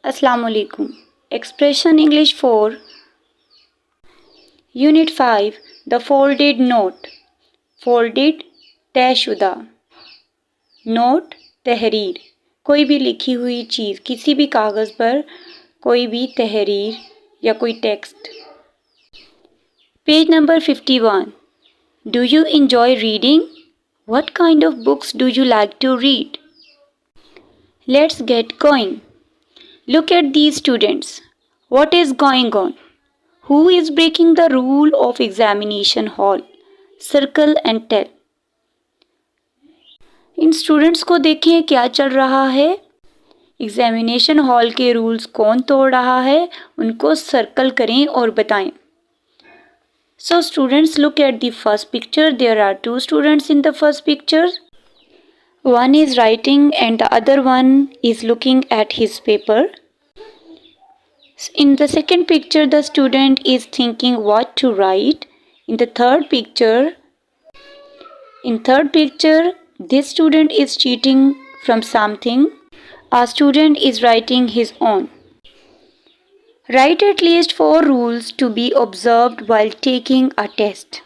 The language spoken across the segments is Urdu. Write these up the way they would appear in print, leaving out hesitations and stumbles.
السلام علیکم. ایکسپریشن انگلش 4 یونٹ 5 دا فولڈیڈ نوٹ. فولڈیڈ طے شدہ، نوٹ تحریر، کوئی بھی لکھی ہوئی چیز، کسی بھی کاغذ پر کوئی بھی تحریر یا کوئی text. Page number 51. Do you enjoy reading? What kind of books do you like to read? Let's get going. Look at these students. What is going on? Who is breaking the rule of examination hall? Circle and tell. In students کو دیکھیں کیا چل رہا ہے. ایگزامینیشن ہال کے رولز کون توڑ رہا ہے، ان کو سرکل کریں اور بتائیں. So students, look at the first picture. There are two students in the first picture. One is writing and the other one is looking at his paper. In the second picture, the student is thinking what to write. In third picture, this student is cheating from something. A student is writing his own. Write at least 4 rules to be observed while taking a test.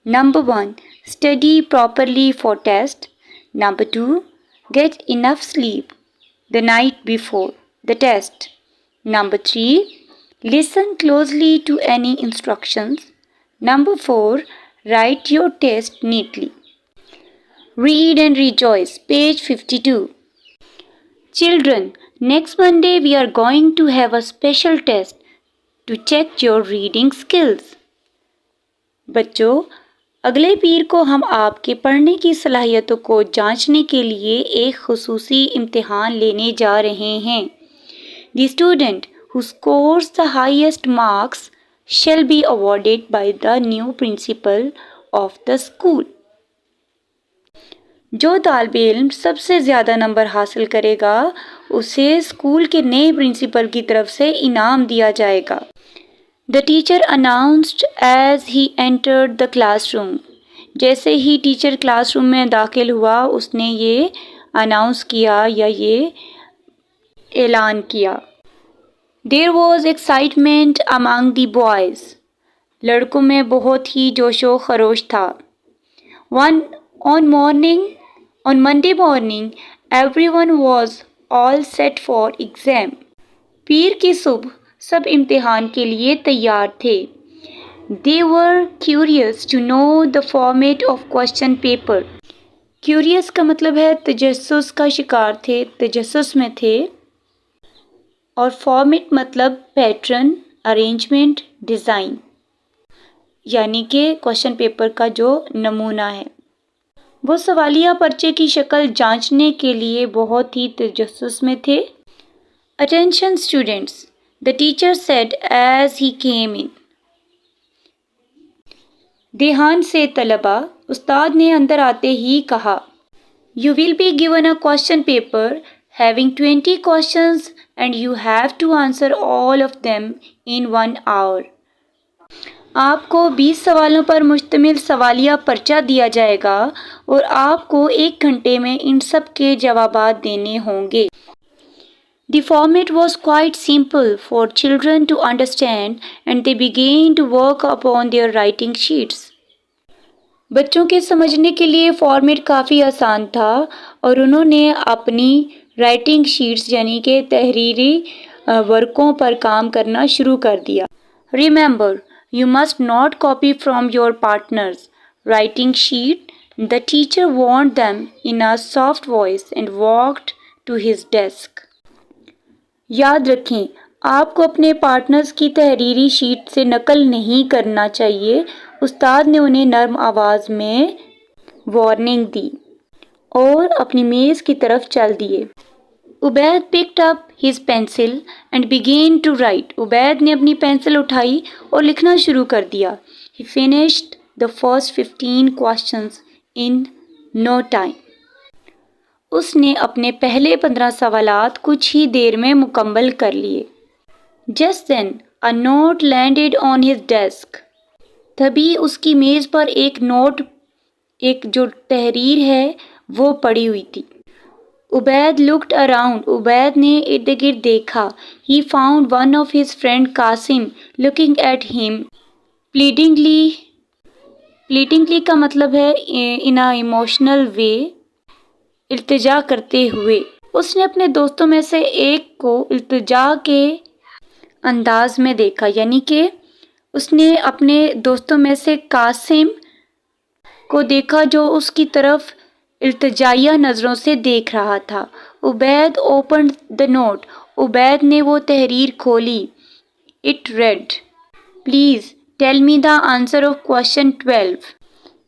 Number 1, study properly for test. Number 2, get enough sleep the night before the test. Number 3, listen closely to any instructions. Number 4, write your test neatly. Read and rejoice. Page 52. Children, next Monday we are going to have a special test to check your reading skills. بچوں، اگلے پیر کو ہم آپ کے پڑھنے کی صلاحیتوں کو جانچنے کے لیے ایک خصوصی امتحان لینے جا رہے ہیں. The student who scores the highest marks shall be awarded by the new principal of the school. جو طالب علم سب سے زیادہ نمبر حاصل کرے گا اسے اسکول کے نئے پرنسپل کی طرف سے انعام دیا جائے گا. The teacher announced as he entered the classroom. جیسے ہی ٹیچر کلاس روم میں داخل ہوا اس نے یہ اناؤنس کیا یا یہ اعلان کیا. There was excitement among the boys. لڑکوں میں بہت ہی جوش و خروش تھا. On Monday morning, everyone was all set for exam. پیر کی صبح سب امتحان کے لیے تیار تھے. They were curious to know the format of question paper. Curious کا مطلب ہے تجسس کا شکار تھے، تجسس میں تھے. اور فارمیٹ مطلب پیٹرن، ارینجمنٹ، ڈیزائن، یعنی کہ کوشچن پیپر کا جو نمونہ ہے. وہ سوالیہ پرچے کی شکل جانچنے کے لیے بہت ہی تجسس میں تھے. Attention students, the teacher said as he came in. دھیان سے طلبہ، استاد نے اندر آتے ہی کہا. You will be given a question paper having 20 questions and you have to answer all of them in 1 hour. آپ کو 20 سوالوں پر مشتمل سوالیہ پرچہ دیا جائے گا اور آپ کو 1 گھنٹے میں ان سب کے جوابات دینے ہوں گے. The format was quite simple for children to understand and they began to work upon their writing sheets. بچوں کے سمجھنے کے لیے فارمیٹ کافی آسان تھا اور انہوں نے اپنی رائٹنگ شیٹس یعنی کہ تحریری ورقوں پر کام کرنا شروع کر دیا. Remember, you must not copy from your partner's writing sheet. The teacher warned them in a soft voice and walked to his desk. یاد رکھیں، آپ کو اپنے پارٹنرز کی تحریری شیٹ سے نقل نہیں کرنا چاہیے. استاد نے انہیں نرم آواز میں وارننگ دی اور اپنی میز کی طرف چل دیے. Ubaid picked up his pencil and began to write. Ubaid نے اپنی پینسل اٹھائی اور لکھنا شروع کر دیا. He finished the first 15 questions in no time. اس نے اپنے پہلے 15 سوالات کچھ ہی دیر میں مکمل کر لیے. Just then, a note landed on his desk. تبھی اس کی میز پر ایک نوٹ، ایک جو تحریر ہے وہ پڑی ہوئی تھی. Ubaid looked around. عبید نے ارد گرد دیکھا. He found one of his friend Qasim looking at him pleadingly. pleadingly کا مطلب ہے in a emotional way, التجا کرتے ہوئے. اس نے اپنے دوستوں میں سے ایک کو التجا کے انداز میں دیکھا، یعنی کہ اس نے اپنے دوستوں میں سے قاسم کو دیکھا جو اس کی طرف التجائیہ نظروں سے دیکھ رہا تھا. Ubaid opened the note. Ubaid نے وہ تحریر کھولی. It read, Please tell me the answer of question 12.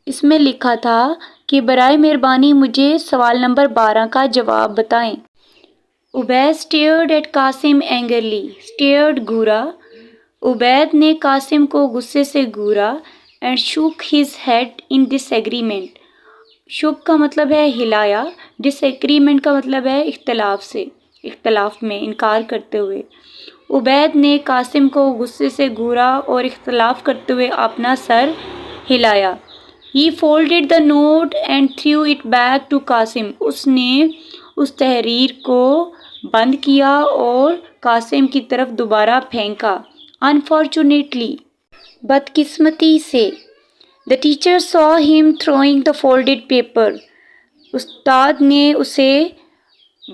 اس میں لکھا تھا کہ برائے مہربانی مجھے سوال نمبر 12 کا جواب بتائیں. Ubaid stared at Qasim angrily. stared گھورا. Ubaid نے قاسم کو غصے سے گھورا and shook his head in disagreement. shook کا مطلب ہے ہلایا. disagreement کا مطلب ہے اختلاف میں انکار کرتے ہوئے. عبید نے قاسم کو غصے سے گھورا اور اختلاف کرتے ہوئے اپنا سر ہلایا. He folded the note and threw it back to Qasim. اس نے اس تحریر کو بند کیا اور قاسم کی طرف دوبارہ پھینکا. Unfortunately, بدقسمتی سے. The teacher saw him throwing the folded paper. استاد نے اسے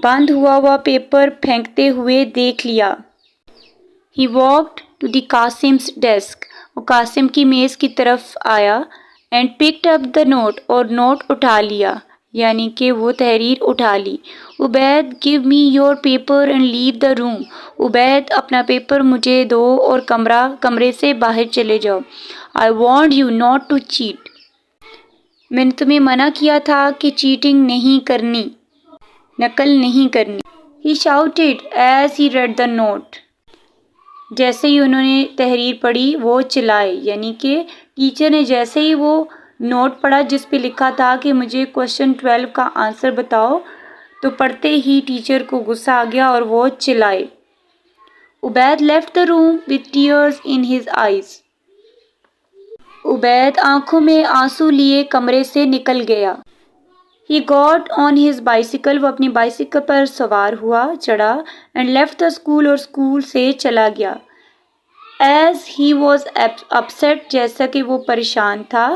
بند ہوا پیپر پھینکتے ہوئے دیکھ لیا. He walked to the Qasim's desk. وہ قاسم کی میز کی طرف آیا and picked up the note. اور نوٹ اٹھا لیا، یعنی کہ وہ تحریر اٹھا لی. Ubaid give me your paper and leave the room. Ubaid اپنا پیپر مجھے دو اور کمرے سے باہر چلے جاؤ. I warned you not to cheat. میں نے تمہیں منع کیا تھا کہ چیٹنگ نہیں کرنی، نقل نہیں کرنی. He shouted as he read the note. جیسے ہی انہوں نے تحریر پڑھی وہ چلائے، یعنی کہ ٹیچر نے جیسے ہی وہ نوٹ پڑھا جس پہ لکھا تھا کہ مجھے کوشچن 12 کا آنسر بتاؤ، تو پڑھتے ہی ٹیچر کو غصہ آ گیا اور وہ چلائے. Ubaid left the room with tears in his eyes. Ubaid آنکھوں میں آنسو لیے کمرے سے نکل گیا. He got on his bicycle. وہ اپنی بائسیکل پر سوار ہوا، چڑھا and left the school. اور اسکول سے چلا گیا. As he was upset. جیسا کہ وہ پریشان تھا.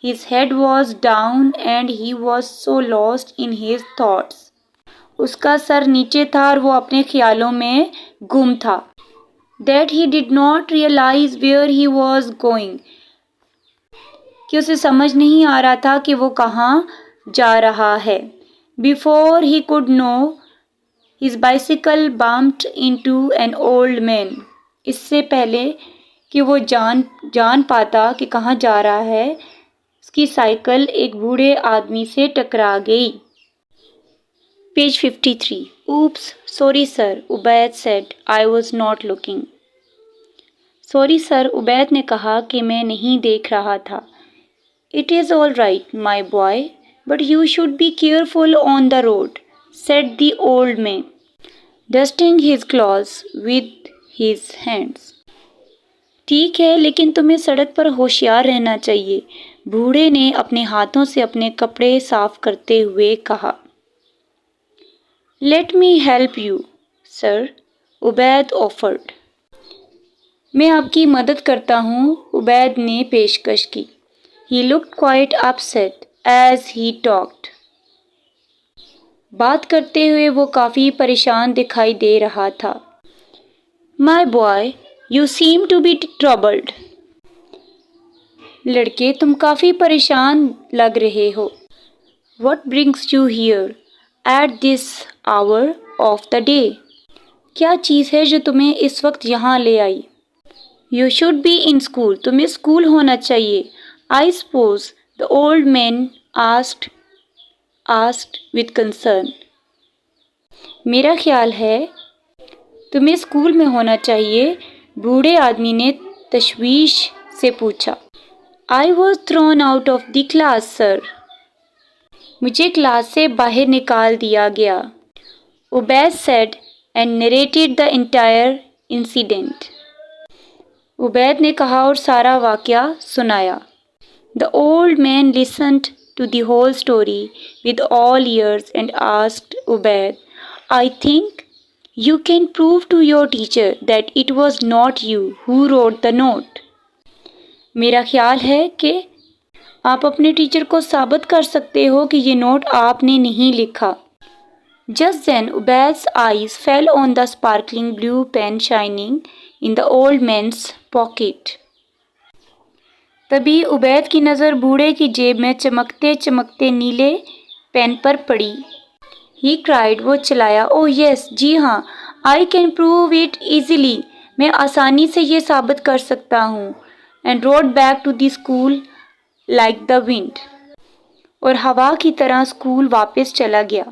His head was down and he was so lost in his thoughts. اس کا سر نیچے تھا اور وہ اپنے خیالوں میں گم تھا. That he did not realize where he was going. کہ اسے سمجھ نہیں آ رہا تھا کہ وہ کہاں جا رہا ہے. Before he could know, his bicycle bumped into an old man. اس سے پہلے کہ وہ جان پاتا کہ کہاں جا رہا ہے، اس کی سائیکل ایک بوڑھے آدمی سے ٹکرا گئی. Page 53. Oops, sorry sir, Ubaid said. I was not looking. Sorry sir, Ubaid نے کہا کہ میں نہیں دیکھ رہا تھا. It is all right, my boy, but you should be careful on the road, said the old man, dusting his clothes with his hands. ٹھیک ہے، لیکن تمہیں سڑک پر ہوشیار رہنا چاہیے، بوڑھے نے اپنے ہاتھوں سے اپنے کپڑے صاف کرتے ہوئے کہا. Let me help you, sir, Ubaid offered. میں آپ کی مدد کرتا ہوں، عبید نے پیشکش کی. He looked quite upset as he talked. بات کرتے ہوئے وہ کافی پریشان دکھائی دے رہا تھا. My boy, you seem to be troubled. لڑکے تم کافی پریشان لگ رہے ہو. What brings you here at this hour of the day? کیا چیز ہے جو تمہیں اس وقت یہاں لے آئی؟ You should be in school. تمہیں اسکول ہونا چاہیے. I suppose, the old man asked with concern. میرا خیال ہے تمہیں اسکول میں ہونا چاہیے، بوڑھے آدمی نے تشویش سے پوچھا. I was thrown out of the class, sir. مجھے کلاس سے باہر نکال دیا گیا. Ubaid said and narrated the entire incident. Ubaid نے کہا اور سارا واقعہ سنایا. The old man listened to the whole story with all ears and asked Ubaid, I think you can prove to your teacher that it was not you who wrote the note. میرا خیال ہے کہ آپ اپنے ٹیچر کو ثابت کر سکتے ہو کہ یہ نوٹ آپ نے نہیں لکھا. Just then Ubaid's eyes fell on the sparkling blue pen shining in the old man's pocket. تبھی عبید کی نظر بوڑھے کی جیب میں چمکتے چمکتے نیلے پین پر پڑی. He cried, وہ چلایا, Oh yes, جی ہاں, I can prove it easily, میں آسانی سے یہ ثابت کر سکتا ہوں. And rode back to the school like the wind. اور ہوا کی طرح اسکول واپس چلا گیا.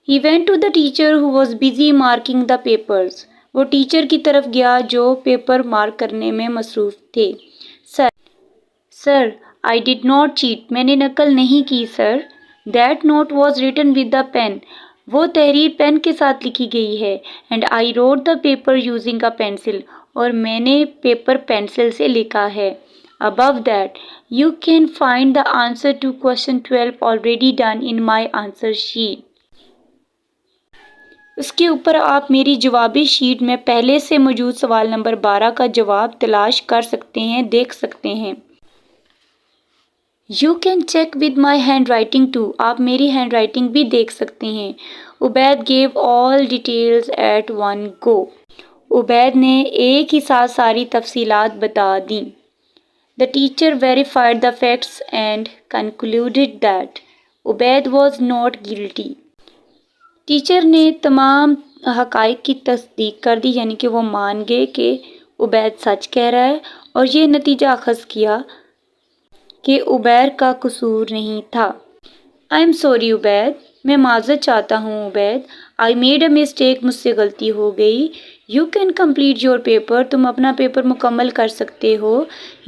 He went to the teacher who was busy marking the papers. وہ ٹیچر کی طرف گیا جو پیپر مارک کرنے میں مصروف تھے. Sir, I did not cheat. میں نے نقل نہیں کی سر. That note was written with the pen. وہ تحریر پین کے ساتھ لکھی گئی ہے. And I wrote the paper using a pencil. اور میں نے پیپر پینسل سے لکھا ہے. Above that, you can find the answer to question 12 already done in my answer sheet. اس کے اوپر آپ میری جوابی شیٹ میں پہلے سے موجود سوال نمبر 12 کا جواب تلاش کر سکتے ہیں, دیکھ سکتے ہیں. You can check with my handwriting too. آپ میری ہینڈ رائٹنگ بھی دیکھ سکتے ہیں. Ubaid gave all details at one go. Ubaid نے ایک ہی ساتھ ساری تفصیلات بتا دیں. The teacher verified the facts and concluded that Ubaid was not guilty. Teacher نے تمام حقائق کی تصدیق کر دی, یعنی کہ وہ مان گئے کہ عبید سچ کہہ رہا ہے, اور یہ نتیجہ اخذ کیا کہ عبیر کا قصور نہیں تھا. I am sorry عبید, میں معذرت چاہتا ہوں Ubaid. I made a mistake, مجھ سے غلطی ہو گئی. You can complete your paper, تم اپنا پیپر مکمل کر سکتے ہو.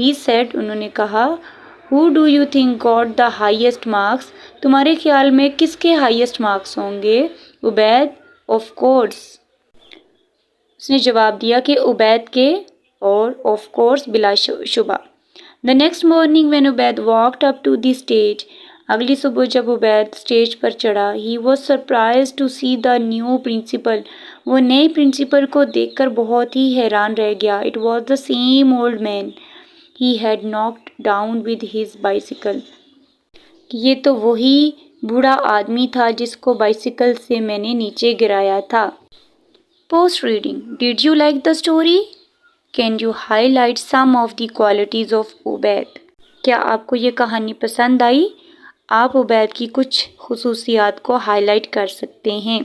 He said, انہوں نے کہا. Who do you think got the highest marks? تمہارے خیال میں کس کے highest marks ہوں گے؟ عبید. Of course. اس نے جواب دیا کہ عبید کے, اور of course بلا شبہ. The next morning when Ubaid walked up to the stage, اگلی صبح جب عبید اسٹیج پر چڑھا, he was surprised to see the new principal. وہ نئے پرنسپل کو دیکھ کر بہت ہی حیران رہ گیا. It was the same old man he had knocked down with his bicycle. یہ تو وہی بوڑھا آدمی تھا جس کو بائسیکل سے میں نے نیچے گرایا تھا. Post reading. Did you like the story? Can you highlight some of the qualities of Ubaid? کیا آپ کو یہ کہانی پسند آئی؟ آپ عبید کی کچھ خصوصیات کو ہائی لائٹ کر سکتے ہیں.